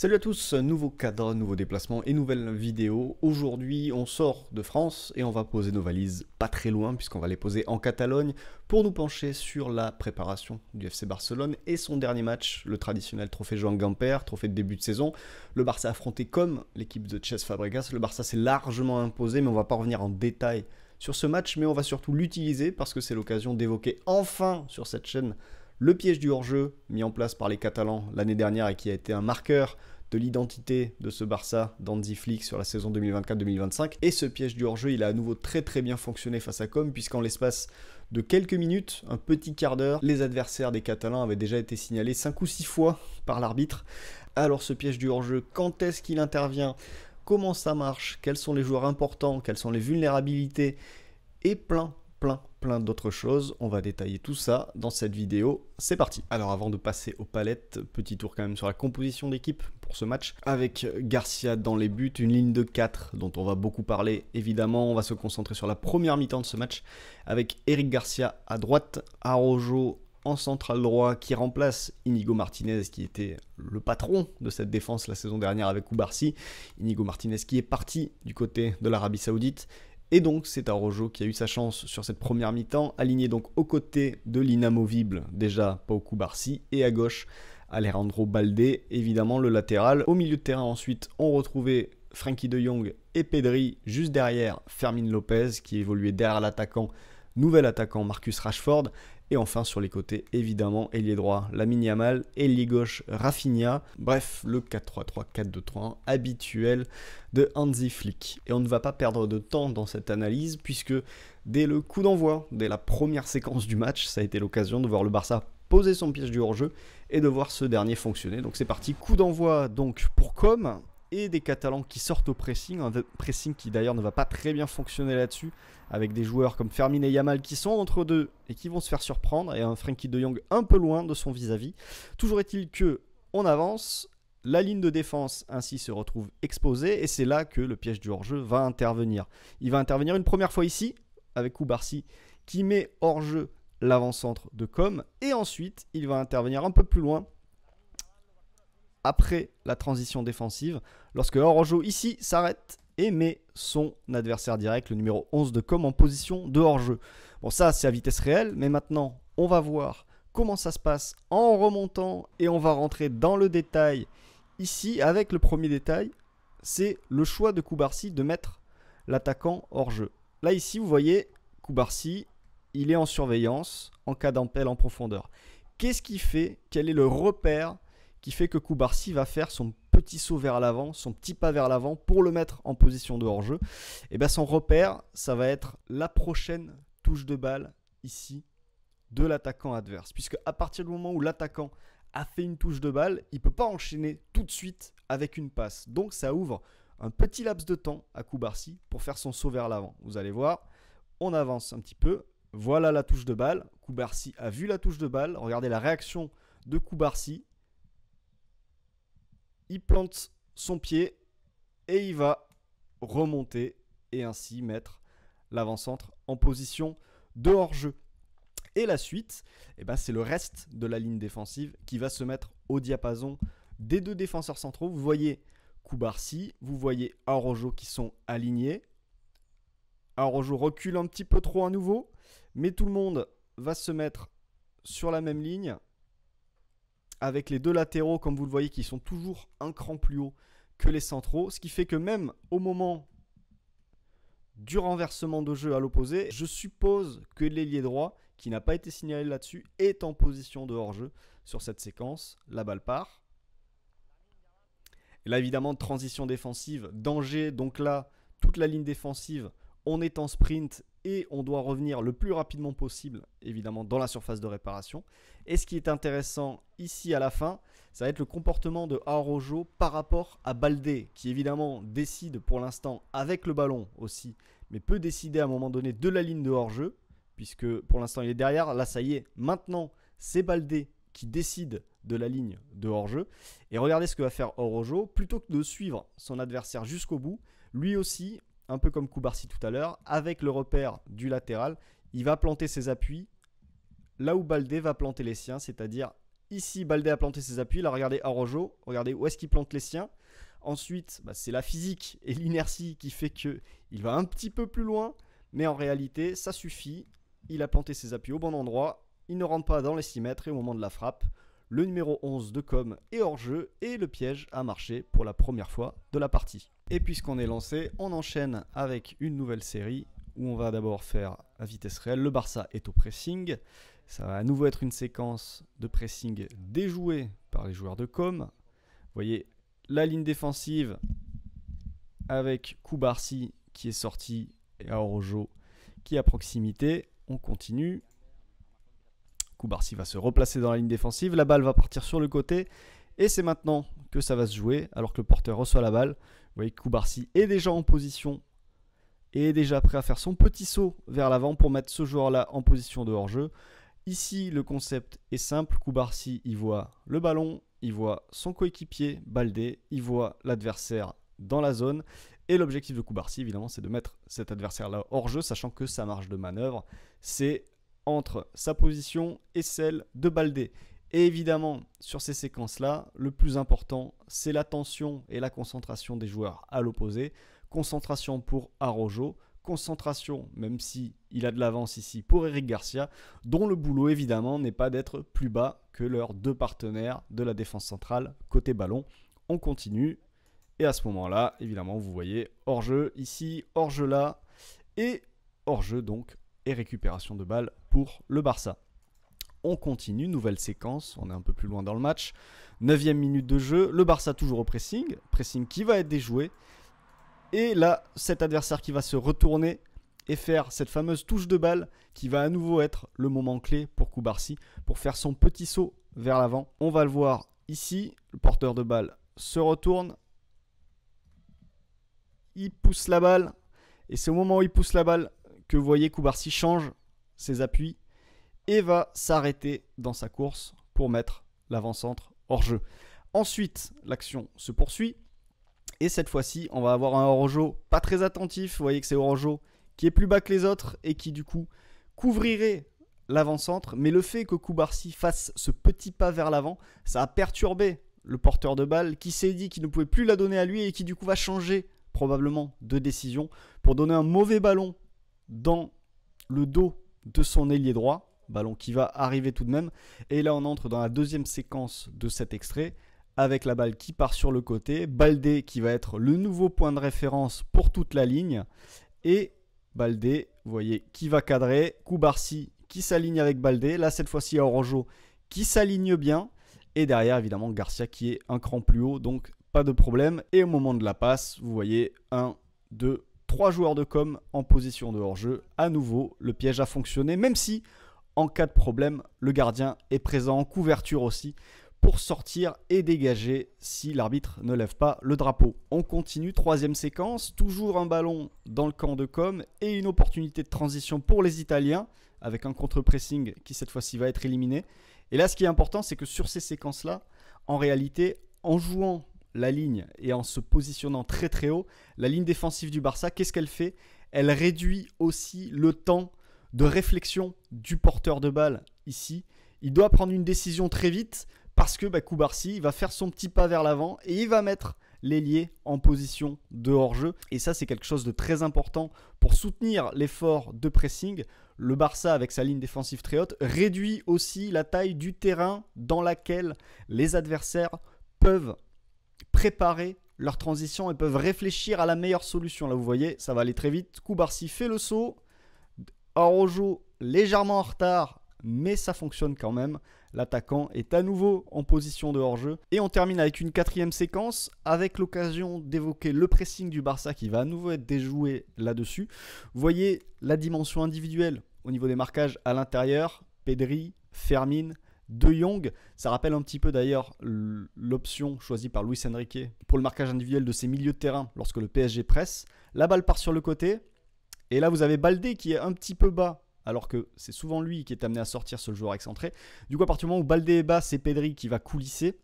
Salut à tous, nouveau cadre, nouveau déplacement et nouvelle vidéo. Aujourd'hui on sort de France et on va poser nos valises pas très loin puisqu'on va les poser en Catalogne pour nous pencher sur la préparation du FC Barcelone et son dernier match, le traditionnel trophée Joan Gamper, trophée de début de saison. Le Barça a affronté comme l'équipe de Cesc Fabregas, le Barça s'est largement imposé mais on va pas revenir en détail sur ce match, mais on va surtout l'utiliser parce que c'est l'occasion d'évoquer enfin sur cette chaîne le piège du hors-jeu mis en place par les Catalans l'année dernière et qui a été un marqueur de l'identité de ce Barça d'Hansi Flick sur la saison 2024-2025. Et ce piège du hors-jeu, il a à nouveau très bien fonctionné face à Com, puisqu'en l'espace de quelques minutes, un petit quart d'heure, les adversaires des Catalans avaient déjà été signalés 5 ou 6 fois par l'arbitre. Alors ce piège du hors-jeu, quand est-ce qu'il intervient? Comment ça marche? Quels sont les joueurs importants? Quelles sont les vulnérabilités? Et plein d'autres choses. On va détailler tout ça dans cette vidéo. C'est parti. Alors avant de passer aux palettes, petit tour quand même sur la composition d'équipe pour ce match. Avec Garcia dans les buts, une ligne de 4 dont on va beaucoup parler. Évidemment, on va se concentrer sur la première mi-temps de ce match avec Eric Garcia à droite, Araujo en central droit qui remplace Inigo Martinez qui était le patron de cette défense la saison dernière avec Cubarsí. Inigo Martinez qui est parti du côté de l'Arabie Saoudite. Et donc c'est Araujo qui a eu sa chance sur cette première mi-temps, aligné donc aux côtés de l'inamovible déjà Pau Cubarsí et à gauche Alejandro Balde, évidemment le latéral. Au milieu de terrain ensuite on retrouvait Frenkie de Jong et Pedri, juste derrière Fermín López qui évoluait derrière l'attaquant, nouvel attaquant Marcus Rashford. Et enfin sur les côtés, évidemment, ailier droit Lamine Yamal, ailier gauche Rafinha. Bref, le 4-3-3, 4-2-3-1 habituel de Hansi Flick. Et on ne va pas perdre de temps dans cette analyse puisque dès le coup d'envoi, dès la première séquence du match, ça a été l'occasion de voir le Barça poser son piège du hors-jeu et de voir ce dernier fonctionner. Donc c'est parti, coup d'envoi donc pour Com. Et des Catalans qui sortent au pressing, un pressing qui d'ailleurs ne va pas très bien fonctionner là-dessus, avec des joueurs comme Fermín et Yamal qui sont entre deux et qui vont se faire surprendre, et un Frenkie de Jong un peu loin de son vis-à-vis. Toujours est-il que on avance, la ligne de défense ainsi se retrouve exposée, et c'est là que le piège du hors-jeu va intervenir. Il va intervenir une première fois ici, avec Cubarsí, qui met hors-jeu l'avant-centre de Com, et ensuite il va intervenir un peu plus loin, après la transition défensive, lorsque Araujo ici s'arrête et met son adversaire direct, le numéro 11 de Com, en position de hors-jeu. Bon, ça c'est à vitesse réelle, mais maintenant on va voir comment ça se passe en remontant et on va rentrer dans le détail. Ici, avec le premier détail, c'est le choix de Cubarsí de mettre l'attaquant hors-jeu. Là ici, vous voyez, Cubarsí, il est en surveillance en cas d'appel en profondeur. Qu'est-ce qui fait? Quel est le repère qui fait que Cubarsí va faire son petit saut vers l'avant, son petit pas vers l'avant pour le mettre en position de hors-jeu? Et bien son repère, ça va être la prochaine touche de balle ici de l'attaquant adverse. Puisque à partir du moment où l'attaquant a fait une touche de balle, il ne peut pas enchaîner tout de suite avec une passe. Donc ça ouvre un petit laps de temps à Cubarsí pour faire son saut vers l'avant. Vous allez voir, on avance un petit peu. Voilà la touche de balle. Cubarsí a vu la touche de balle. Regardez la réaction de Cubarsí. Il plante son pied et il va remonter et ainsi mettre l'avant-centre en position de hors-jeu. Et la suite, c'est le reste de la ligne défensive qui va se mettre au diapason des deux défenseurs centraux. Vous voyez Cubarsí, vous voyez Araujo qui sont alignés. Araujo recule un petit peu trop à nouveau, mais tout le monde va se mettre sur la même ligne, avec les deux latéraux, comme vous le voyez, qui sont toujours un cran plus haut que les centraux. Ce qui fait que même au moment du renversement de jeu à l'opposé, je suppose que l'ailier droit, qui n'a pas été signalé là-dessus, est en position de hors-jeu sur cette séquence. La balle part. Et là, évidemment, transition défensive, danger. Donc là, toute la ligne défensive, on est en sprint et on doit revenir le plus rapidement possible, évidemment, dans la surface de réparation. Et ce qui est intéressant ici à la fin, ça va être le comportement de Araujo par rapport à Balde, qui évidemment décide pour l'instant avec le ballon aussi, mais peut décider à un moment donné de la ligne de hors-jeu, puisque pour l'instant il est derrière. Là, ça y est, maintenant, c'est Balde qui décide de la ligne de hors-jeu. Et regardez ce que va faire Araujo. Plutôt que de suivre son adversaire jusqu'au bout, lui aussi, un peu comme Cubarsí tout à l'heure, avec le repère du latéral, il va planter ses appuis là où Balde va planter les siens, c'est-à-dire Ici, Baldé a planté ses appuis. Là, regardez Araujo. Regardez où est-ce qu'il plante les siens. Ensuite, c'est la physique et l'inertie qui fait qu'il va un petit peu plus loin. Mais en réalité, ça suffit. Il a planté ses appuis au bon endroit. Il ne rentre pas dans les 6 mètres. Et au moment de la frappe, le numéro 11 de Com est hors jeu. Et le piège a marché pour la première fois de la partie. Et puisqu'on est lancé, on enchaîne avec une nouvelle série où on va d'abord faire à vitesse réelle. Le Barça est au pressing. Ça va à nouveau être une séquence de pressing déjouée par les joueurs de Com. Vous voyez la ligne défensive avec Cubarsí qui est sorti et Araujo qui est à proximité. On continue. Cubarsí va se replacer dans la ligne défensive. La balle va partir sur le côté. Et c'est maintenant que ça va se jouer alors que le porteur reçoit la balle. Vous voyez que Cubarsí est déjà en position et est déjà prêt à faire son petit saut vers l'avant pour mettre ce joueur-là en position de hors-jeu. Ici, le concept est simple. Cubarsí, il voit le ballon, il voit son coéquipier, Baldé, il voit l'adversaire dans la zone. Et l'objectif de Cubarsí, évidemment, c'est de mettre cet adversaire-là hors-jeu, sachant que sa marge de manœuvre, c'est entre sa position et celle de Baldé. Et évidemment, sur ces séquences-là, le plus important, c'est l'attention et la concentration des joueurs à l'opposé. Concentration pour Araujo. Concentration, même si il a de l'avance ici, pour Eric Garcia, dont le boulot évidemment n'est pas d'être plus bas que leurs deux partenaires de la défense centrale côté ballon. On continue et à ce moment-là, évidemment, vous voyez hors-jeu ici, hors-jeu là et hors-jeu donc et récupération de balle pour le Barça. On continue, nouvelle séquence, on est un peu plus loin dans le match. 9e minute de jeu, le Barça toujours au pressing qui va être déjoué. Et là, cet adversaire qui va se retourner et faire cette fameuse touche de balle qui va à nouveau être le moment clé pour Cubarsí pour faire son petit saut vers l'avant. On va le voir ici, le porteur de balle se retourne, il pousse la balle et c'est au moment où il pousse la balle que vous voyez Cubarsí change ses appuis et va s'arrêter dans sa course pour mettre l'avant-centre hors jeu. Ensuite, l'action se poursuit. Et cette fois-ci, on va avoir un Araujo pas très attentif. Vous voyez que c'est Araujo qui est plus bas que les autres et qui du coup couvrirait l'avant-centre. Mais le fait que Cubarsí fasse ce petit pas vers l'avant, ça a perturbé le porteur de balle qui s'est dit qu'il ne pouvait plus la donner à lui et qui du coup va changer probablement de décision pour donner un mauvais ballon dans le dos de son ailier droit. Ballon qui va arriver tout de même. Et là, on entre dans la deuxième séquence de cet extrait, avec la balle qui part sur le côté. Baldé qui va être le nouveau point de référence pour toute la ligne. Et Baldé, vous voyez, qui va cadrer. Cubarsí qui s'aligne avec Baldé. Là, cette fois-ci, Araujo qui s'aligne bien. Et derrière, évidemment, Garcia qui est un cran plus haut. Donc, pas de problème. Et au moment de la passe, vous voyez 1, 2, 3 joueurs de com en position de hors-jeu. À nouveau, le piège a fonctionné, même si en cas de problème, le gardien est présent en couverture aussi pour sortir et dégager si l'arbitre ne lève pas le drapeau. On continue, troisième séquence, toujours un ballon dans le camp de Com et une opportunité de transition pour les Italiens avec un contre-pressing qui cette fois-ci va être éliminé. Et là, ce qui est important, c'est que sur ces séquences-là, en réalité, en jouant la ligne et en se positionnant très très haut, la ligne défensive du Barça, qu'est-ce qu'elle fait? Elle réduit aussi le temps de réflexion du porteur de balle ici. Il doit prendre une décision très vite parce que Cubarsí va faire son petit pas vers l'avant et il va mettre l'ailier en position de hors-jeu. Et ça, c'est quelque chose de très important pour soutenir l'effort de pressing. Le Barça, avec sa ligne défensive très haute, réduit aussi la taille du terrain dans laquelle les adversaires peuvent préparer leur transition et peuvent réfléchir à la meilleure solution. Là, vous voyez, ça va aller très vite. Cubarsí fait le saut. Araujo légèrement en retard, mais ça fonctionne quand même. L'attaquant est à nouveau en position de hors-jeu. Et on termine avec une quatrième séquence, avec l'occasion d'évoquer le pressing du Barça qui va à nouveau être déjoué là-dessus. Vous voyez la dimension individuelle au niveau des marquages à l'intérieur. Pedri, Fermin, De Jong. Ça rappelle un petit peu d'ailleurs l'option choisie par Luis Enrique pour le marquage individuel de ses milieux de terrain lorsque le PSG presse. La balle part sur le côté. Et là, vous avez Baldé qui est un petit peu bas, alors que c'est souvent lui qui est amené à sortir ce joueur excentré. Du coup, à partir du moment où Baldé est bas, c'est Pedri qui va coulisser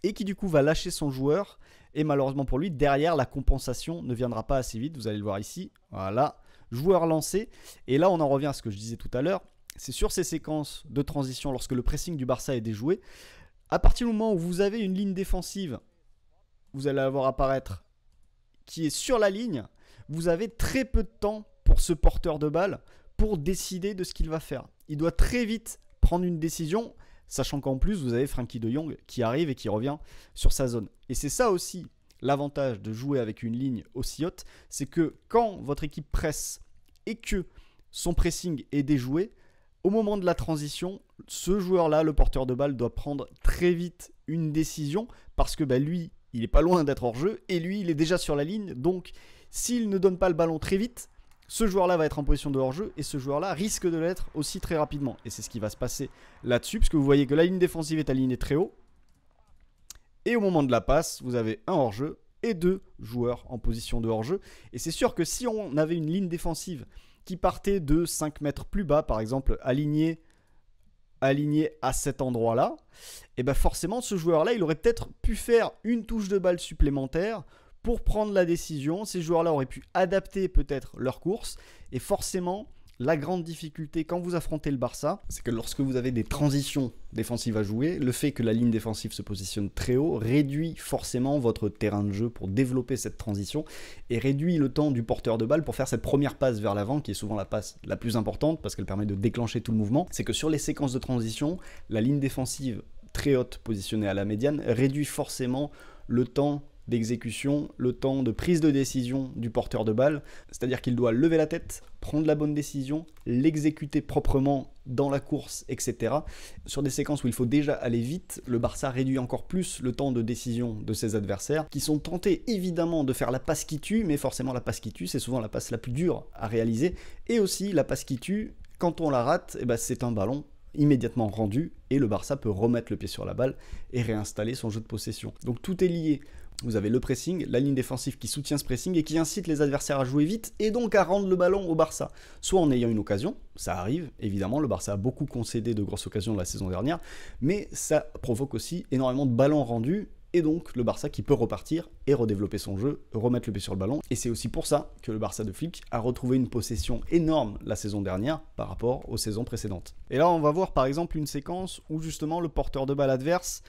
et qui du coup va lâcher son joueur. Et malheureusement pour lui, derrière, la compensation ne viendra pas assez vite. Vous allez le voir ici. Voilà, joueur lancé. Et là, on en revient à ce que je disais tout à l'heure. C'est sur ces séquences de transition, lorsque le pressing du Barça est déjoué, À partir du moment où vous avez une ligne défensive, vous allez la voir apparaître, qui est sur la ligne, vous avez très peu de temps pour ce porteur de balle pour décider de ce qu'il va faire. Il doit très vite prendre une décision, sachant qu'en plus, vous avez Frenkie de Jong qui arrive et qui revient sur sa zone. Et c'est ça aussi l'avantage de jouer avec une ligne aussi haute, c'est que quand votre équipe presse et que son pressing est déjoué, au moment de la transition, ce joueur-là, le porteur de balle, doit prendre très vite une décision parce que lui, il n'est pas loin d'être hors jeu et lui, il est déjà sur la ligne. Donc, s'il ne donne pas le ballon très vite, ce joueur-là va être en position de hors-jeu et ce joueur-là risque de l'être aussi très rapidement. Et c'est ce qui va se passer là-dessus, puisque vous voyez que la ligne défensive est alignée très haut. Et au moment de la passe, vous avez un hors-jeu et 2 joueurs en position de hors-jeu. Et c'est sûr que si on avait une ligne défensive qui partait de 5 mètres plus bas, par exemple, aligné à cet endroit-là, et bien forcément, ce joueur-là, il aurait peut-être pu faire une touche de balle supplémentaire pour prendre la décision. Ces joueurs-là auraient pu adapter peut-être leur course. Et forcément, la grande difficulté quand vous affrontez le Barça, c'est que lorsque vous avez des transitions défensives à jouer, le fait que la ligne défensive se positionne très haut réduit forcément votre terrain de jeu pour développer cette transition et réduit le temps du porteur de balle pour faire cette première passe vers l'avant, qui est souvent la passe la plus importante parce qu'elle permet de déclencher tout le mouvement. C'est que sur les séquences de transition, la ligne défensive très haute positionnée à la médiane réduit forcément le temps d'exécution, le temps de prise de décision du porteur de balle, c'est-à-dire qu'il doit lever la tête, prendre la bonne décision, l'exécuter proprement dans la course, etc. Sur des séquences où il faut déjà aller vite, le Barça réduit encore plus le temps de décision de ses adversaires, qui sont tentés évidemment de faire la passe qui tue, mais forcément la passe qui tue, c'est souvent la passe la plus dure à réaliser, et aussi la passe qui tue, quand on la rate, c'est un ballon immédiatement rendu, et le Barça peut remettre le pied sur la balle et réinstaller son jeu de possession. Donc tout est lié. Vous avez le pressing, la ligne défensive qui soutient ce pressing et qui incite les adversaires à jouer vite et donc à rendre le ballon au Barça. Soit en ayant une occasion, ça arrive, évidemment, le Barça a beaucoup concédé de grosses occasions la saison dernière, mais ça provoque aussi énormément de ballons rendus et donc le Barça qui peut repartir et redévelopper son jeu, remettre le pied sur le ballon. Et c'est aussi pour ça que le Barça de Flick a retrouvé une possession énorme la saison dernière par rapport aux saisons précédentes. Et là, on va voir par exemple une séquence où justement le porteur de balle adverse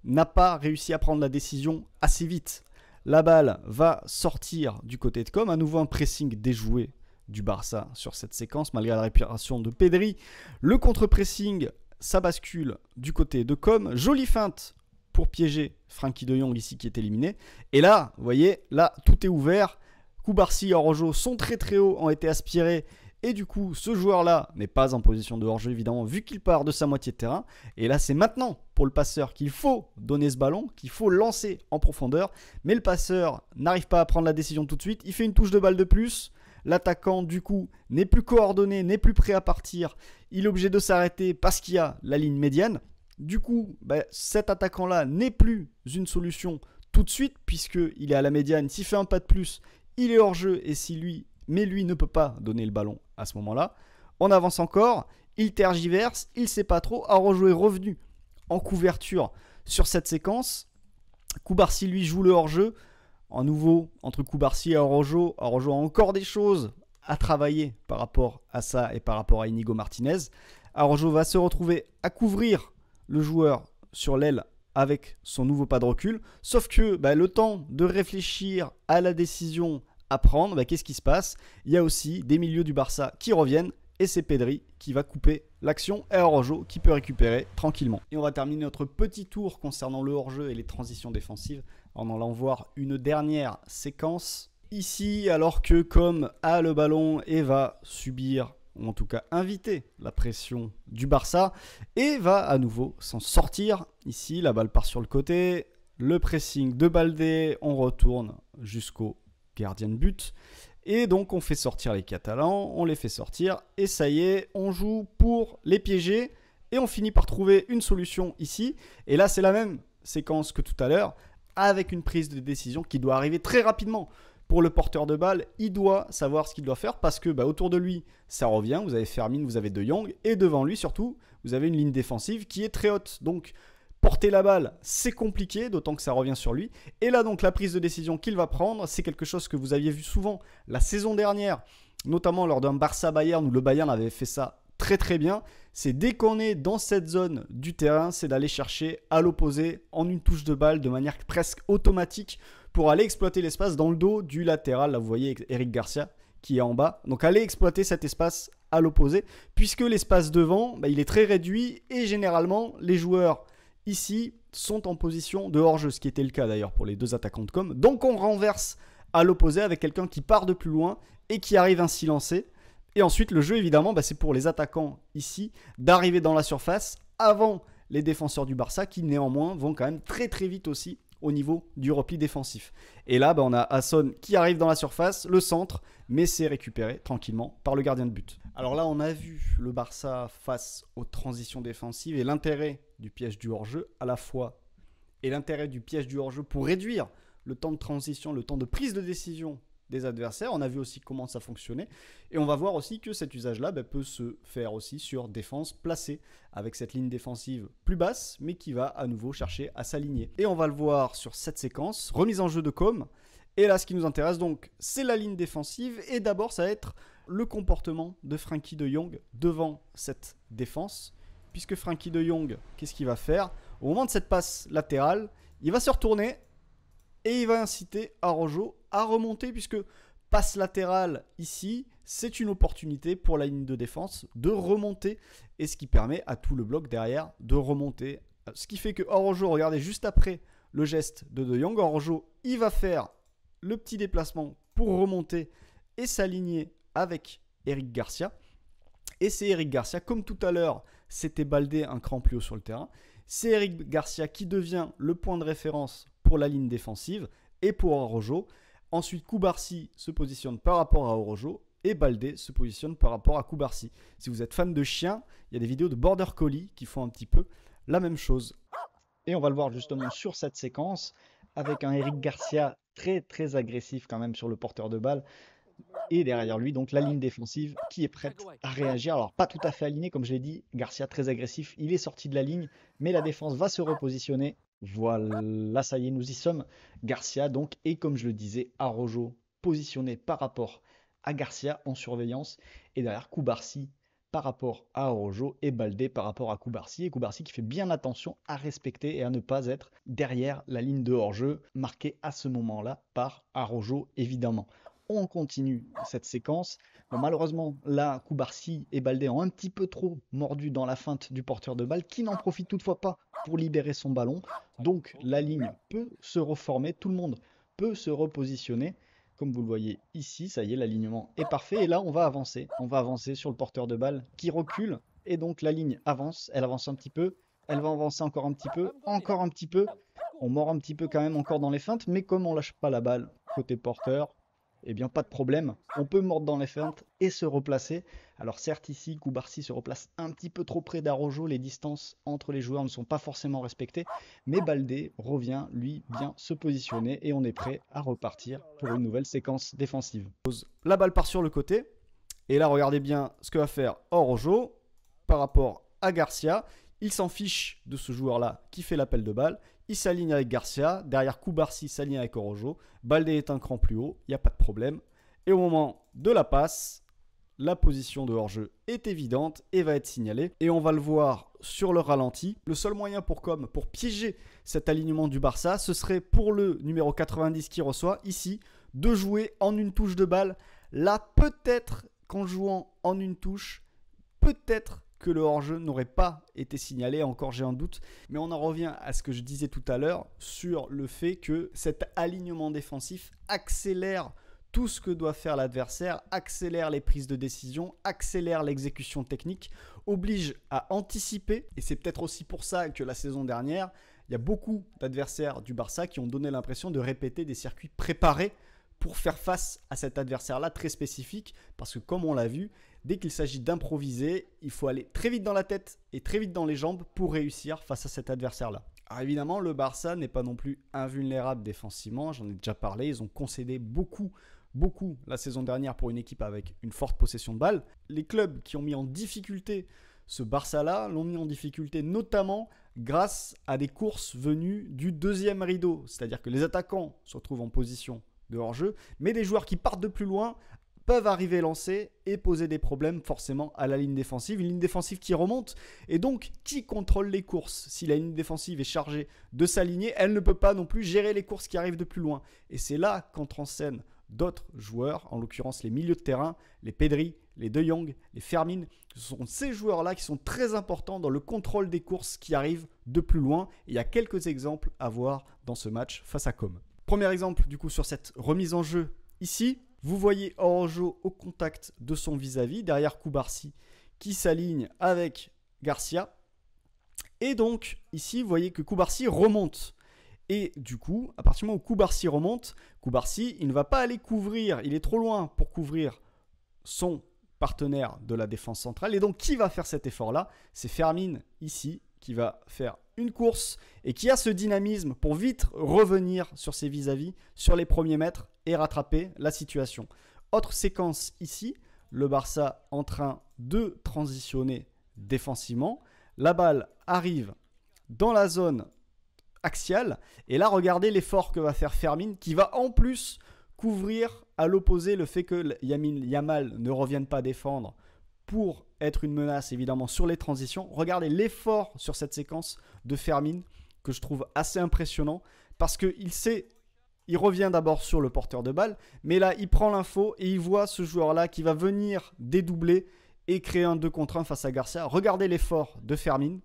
n'a pas réussi à prendre la décision assez vite. La balle va sortir du côté de Com, à nouveau un pressing déjoué du Barça sur cette séquence, malgré la réparation de Pedri. Le contre-pressing, ça bascule du côté de Com. Jolie feinte pour piéger Frenkie de Jong ici qui est éliminé. Et là, vous voyez, là, tout est ouvert. Koubarsi et Araujo sont très très hauts, ont été aspirés. Et du coup, ce joueur-là n'est pas en position de hors-jeu, évidemment, vu qu'il part de sa moitié de terrain. Et là, c'est maintenant, pour le passeur, qu'il faut donner ce ballon, qu'il faut lancer en profondeur. Mais le passeur n'arrive pas à prendre la décision tout de suite. Il fait une touche de balle de plus. L'attaquant, du coup, n'est plus coordonné, n'est plus prêt à partir. Il est obligé de s'arrêter parce qu'il y a la ligne médiane. Du coup, cet attaquant-là n'est plus une solution tout de suite, puisqu'il est à la médiane. S'il fait un pas de plus, il est hors-jeu. Et si lui ne peut pas donner le ballon à ce moment-là. On avance encore, il tergiverse, il ne sait pas trop. Araujo est revenu en couverture sur cette séquence. Koubarsi lui joue le hors-jeu. En nouveau, entre Koubarsi et Araujo, Araujo a encore des choses à travailler par rapport à ça et par rapport à Inigo Martinez. Araujo va se retrouver à couvrir le joueur sur l'aile avec son nouveau pas de recul. Sauf que le temps de réfléchir à la décision à prendre, qu'est-ce qui se passe? Il y a aussi des milieux du Barça qui reviennent et c'est Pedri qui va couper l'action et Araujo qui peut récupérer tranquillement. Et on va terminer notre petit tour concernant le hors-jeu et les transitions défensives en allant voir une dernière séquence ici, alors que Com a le ballon et va subir, ou en tout cas inviter la pression du Barça et va à nouveau s'en sortir. Ici, la balle part sur le côté, le pressing de Baldé, on retourne jusqu'au gardien de but. Et donc on fait sortir les Catalans, on les fait sortir et ça y est, on joue pour les piéger et on finit par trouver une solution ici. Et là c'est la même séquence que tout à l'heure avec une prise de décision qui doit arriver très rapidement. Pour le porteur de balle, il doit savoir ce qu'il doit faire parce que autour de lui ça revient, vous avez Fermin, vous avez De Jong et devant lui surtout vous avez une ligne défensive qui est très haute. Donc porter la balle, c'est compliqué, d'autant que ça revient sur lui. Et là, donc, la prise de décision qu'il va prendre, c'est quelque chose que vous aviez vu souvent la saison dernière, notamment lors d'un Barça-Bayern, où le Bayern avait fait ça très très bien, c'est dès qu'on est dans cette zone du terrain, c'est d'aller chercher à l'opposé en une touche de balle de manière presque automatique pour aller exploiter l'espace dans le dos du latéral. Là, vous voyez Eric Garcia qui est en bas. Donc, allez exploiter cet espace à l'opposé puisque l'espace devant, il est très réduit et généralement, les joueurs ici sont en position de hors-jeu, ce qui était le cas d'ailleurs pour les deux attaquants de com. Donc, on renverse à l'opposé avec quelqu'un qui part de plus loin et qui arrive ainsi lancé. Et ensuite, le jeu, évidemment, c'est pour les attaquants ici d'arriver dans la surface avant les défenseurs du Barça qui, néanmoins, vont quand même très très vite aussi au niveau du repli défensif. Et là, on a Hasson qui arrive dans la surface, le centre, mais c'est récupéré tranquillement par le gardien de but. Alors là, on a vu le Barça face aux transitions défensives et l'intérêt du piège du hors-jeu à la fois. Et l'intérêt du piège du hors-jeu pour réduire le temps de transition, le temps de prise de décision des adversaires. On a vu aussi comment ça fonctionnait. Et on va voir aussi que cet usage-là peut se faire aussi sur défense placée, avec cette ligne défensive plus basse, mais qui va à nouveau chercher à s'aligner. Et on va le voir sur cette séquence, remise en jeu de com. Et là, ce qui nous intéresse donc, c'est la ligne défensive. Et d'abord, ça va être le comportement de Frenkie de Jong devant cette défense. Puisque Frenkie de Jong, qu'est-ce qu'il va faire? Au moment de cette passe latérale, il va se retourner et il va inciter Araujo à remonter, puisque passe latérale ici, c'est une opportunité pour la ligne de défense de remonter, et ce qui permet à tout le bloc derrière de remonter. Ce qui fait que Araujo, regardez, juste après le geste de Jong, Araujo, il va faire le petit déplacement pour remonter et s'aligner avec Eric Garcia. Et c'est Eric Garcia, comme tout à l'heure, c'était Baldé un cran plus haut sur le terrain. C'est Eric Garcia qui devient le point de référence pour la ligne défensive et pour Araujo. Ensuite, Cubarsí se positionne par rapport à Araujo et Baldé se positionne par rapport à Cubarsí. Si vous êtes fan de chiens, il y a des vidéos de Border Collie qui font un petit peu la même chose. Et on va le voir justement sur cette séquence avec un Eric Garcia très très agressif quand même sur le porteur de balle. Et derrière lui, donc la ligne défensive qui est prête à réagir. Alors pas tout à fait alignée, comme je l'ai dit, Garcia très agressif, il est sorti de la ligne, mais la défense va se repositionner. Voilà, ça y est, nous y sommes. Garcia donc, et comme je le disais, Araujo positionné par rapport à Garcia en surveillance. Et derrière Cubarsí par rapport à Araujo et Baldé par rapport à Cubarsí. Et Cubarsí qui fait bien attention à respecter et à ne pas être derrière la ligne de hors-jeu, marquée à ce moment-là par Araujo évidemment. On continue cette séquence. Bon, malheureusement, là, Cubarsí et Baldé ont un petit peu trop mordu dans la feinte du porteur de balle, qui n'en profite toutefois pas pour libérer son ballon. Donc, la ligne peut se reformer, tout le monde peut se repositionner. Comme vous le voyez ici, ça y est, l'alignement est parfait. Et là, on va avancer. On va avancer sur le porteur de balle qui recule. Et donc, la ligne avance. Elle avance un petit peu. Elle va avancer encore un petit peu. Encore un petit peu. On mord un petit peu quand même encore dans les feintes. Mais comme on lâche pas la balle côté porteur, eh bien, pas de problème, on peut mordre dans les feintes et se replacer. Alors certes, ici, Cubarsí se replace un petit peu trop près d'Araujo, les distances entre les joueurs ne sont pas forcément respectées, mais Baldé revient, lui, bien se positionner et on est prêt à repartir pour une nouvelle séquence défensive. La balle part sur le côté, et là, regardez bien ce que va faire Araujo par rapport à Garcia. Il s'en fiche de ce joueur-là qui fait l'appel de balle. Il s'aligne avec Garcia. Derrière, Cubarsí s'aligne avec Araujo. Baldé est un cran plus haut. Il n'y a pas de problème. Et au moment de la passe, la position de hors-jeu est évidente et va être signalée. Et on va le voir sur le ralenti. Le seul moyen pour piéger cet alignement du Barça, ce serait pour le numéro 90 qui reçoit ici de jouer en une touche de balle. Là, peut-être qu'en jouant en une touche, peut-être que le hors-jeu n'aurait pas été signalé, encore j'ai un doute, mais on en revient à ce que je disais tout à l'heure sur le fait que cet alignement défensif accélère tout ce que doit faire l'adversaire, accélère les prises de décision, accélère l'exécution technique, oblige à anticiper, et c'est peut-être aussi pour ça que la saison dernière, il y a beaucoup d'adversaires du Barça qui ont donné l'impression de répéter des circuits préparés pour faire face à cet adversaire-là très spécifique, parce que comme on l'a vu, dès qu'il s'agit d'improviser, il faut aller très vite dans la tête et très vite dans les jambes pour réussir face à cet adversaire-là. Alors évidemment, le Barça n'est pas non plus invulnérable défensivement, j'en ai déjà parlé, ils ont concédé beaucoup la saison dernière pour une équipe avec une forte possession de balle. Les clubs qui ont mis en difficulté ce Barça-là l'ont mis en difficulté notamment grâce à des courses venues du deuxième rideau, c'est-à-dire que les attaquants se retrouvent en position de hors-jeu, mais des joueurs qui partent de plus loin peuvent arriver lancés et poser des problèmes forcément à la ligne défensive. Une ligne défensive qui remonte et donc qui contrôle les courses. Si la ligne défensive est chargée de s'aligner, elle ne peut pas non plus gérer les courses qui arrivent de plus loin. Et c'est là qu'entrent en scène d'autres joueurs, en l'occurrence les milieux de terrain, les Pedri, les De Jong, les Fermin. Ce sont ces joueurs-là qui sont très importants dans le contrôle des courses qui arrivent de plus loin. Et il y a quelques exemples à voir dans ce match face à Com. Premier exemple du coup sur cette remise en jeu ici. Vous voyez Araujo au contact de son vis-à-vis, derrière Cubarsí qui s'aligne avec Garcia. Et donc, ici, vous voyez que Cubarsí remonte. Et du coup, à partir du moment où Cubarsí remonte, Cubarsí, il ne va pas aller couvrir, il est trop loin pour couvrir son partenaire de la défense centrale. Et donc, qui va faire cet effort-là? C'est Fermin, ici, qui va faire une course et qui a ce dynamisme pour vite revenir sur ses vis-à-vis, sur les premiers mètres et rattraper la situation. Autre séquence ici, le Barça en train de transitionner défensivement. La balle arrive dans la zone axiale et là, regardez l'effort que va faire Fermin qui va en plus couvrir à l'opposé le fait que Lamine Yamal ne revienne pas défendre pour être une menace évidemment sur les transitions. Regardez l'effort sur cette séquence de Fermin que je trouve assez impressionnant parce qu'il sait, il revient d'abord sur le porteur de balle, mais là il prend l'info et il voit ce joueur-là qui va venir dédoubler et créer un 2 contre 1 face à Garcia. Regardez l'effort de Fermin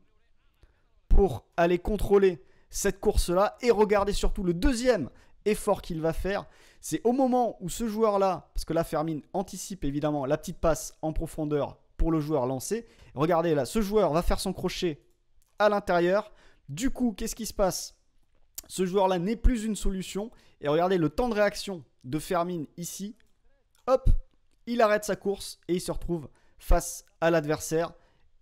pour aller contrôler cette course-là et regardez surtout le deuxième effort qu'il va faire. C'est au moment où ce joueur-là, parce que là Fermin anticipe évidemment la petite passe en profondeur pour le joueur lancé. Regardez là, ce joueur va faire son crochet à l'intérieur. Du coup, qu'est-ce qui se passe? Ce joueur-là n'est plus une solution. Et regardez le temps de réaction de Fermin ici. Hop, il arrête sa course et il se retrouve face à l'adversaire.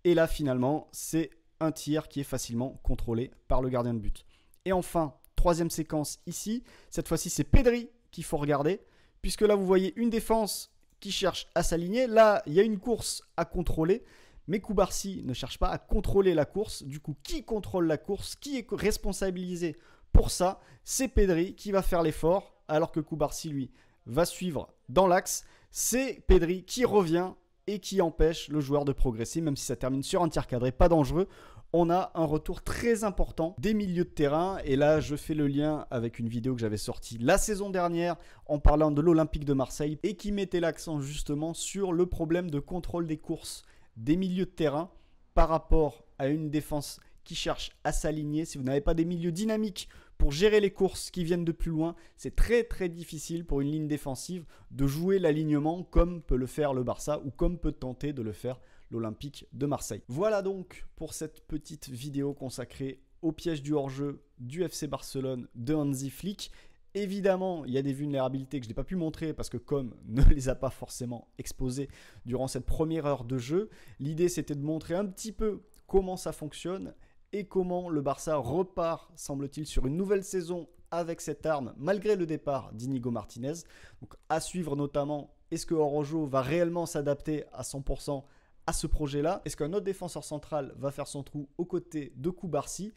Et là, finalement, c'est un tir qui est facilement contrôlé par le gardien de but. Et enfin, troisième séquence ici. Cette fois-ci, c'est Pedri qu'il faut regarder. Puisque là, vous voyez une défense qui cherche à s'aligner. Là, il y a une course à contrôler. Mais Cubarsí ne cherche pas à contrôler la course. Du coup, qui contrôle la course? Qui est responsabilisé pour ça? C'est Pedri qui va faire l'effort. Alors que Cubarsí, lui, va suivre dans l'axe. C'est Pedri qui revient et qui empêche le joueur de progresser. Même si ça termine sur un tir cadré, pas dangereux. On a un retour très important des milieux de terrain. Et là, je fais le lien avec une vidéo que j'avais sortie la saison dernière en parlant de l'Olympique de Marseille et qui mettait l'accent justement sur le problème de contrôle des courses des milieux de terrain par rapport à une défense qui cherche à s'aligner. Si vous n'avez pas des milieux dynamiques pour gérer les courses qui viennent de plus loin, c'est très très difficile pour une ligne défensive de jouer l'alignement comme peut le faire le Barça ou comme peut tenter de le faire l'Olympique de Marseille. Voilà donc pour cette petite vidéo consacrée au piège du hors-jeu du FC Barcelone de Hansi Flick. Évidemment, il y a des vulnérabilités que je n'ai pas pu montrer parce que Com ne les a pas forcément exposées durant cette première heure de jeu. L'idée, c'était de montrer un petit peu comment ça fonctionne et comment le Barça repart, semble-t-il, sur une nouvelle saison avec cette arme, malgré le départ d'Inigo Martinez. Donc, à suivre notamment, est-ce que Araujo va réellement s'adapter à 100% à ce projet-là? Est-ce qu'un autre défenseur central va faire son trou aux côtés de Cubarsí?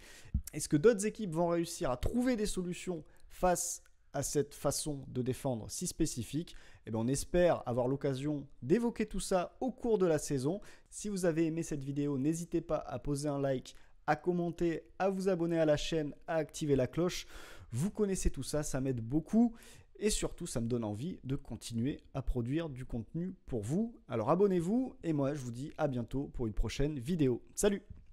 Est-ce que d'autres équipes vont réussir à trouver des solutions face à cette façon de défendre si spécifique? Et bien, on espère avoir l'occasion d'évoquer tout ça au cours de la saison. Si vous avez aimé cette vidéo, n'hésitez pas à poser un like, à commenter, à vous abonner à la chaîne, à activer la cloche. Vous connaissez tout ça, ça m'aide beaucoup. Et surtout, ça me donne envie de continuer à produire du contenu pour vous. Alors abonnez-vous et moi, je vous dis à bientôt pour une prochaine vidéo. Salut!